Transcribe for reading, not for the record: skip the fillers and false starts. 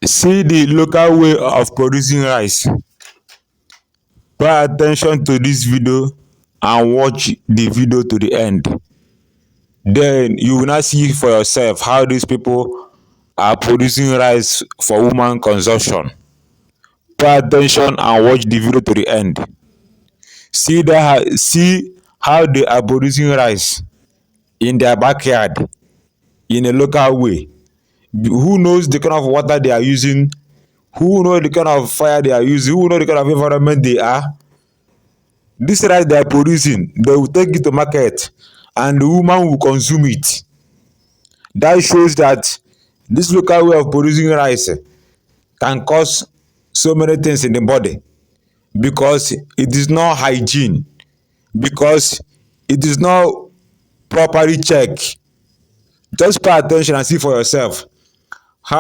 See the local way of producing rice. Pay attention to this video and watch the video to the end. Then you will now see for yourself how these people are producing rice for human consumption. Pay attention and watch the video to the end. See how they are producing rice in their backyard in a local way. Who knows the kind of water they are using? Who knows the kind of fire they are using? Who knows the kind of environment they are? This rice they are producing, they will take it to market and the woman will consume it. That shows that this local way of producing rice can cause so many things in the body, because it is not hygiene, because it is not properly checked. Just pay attention and see for yourself.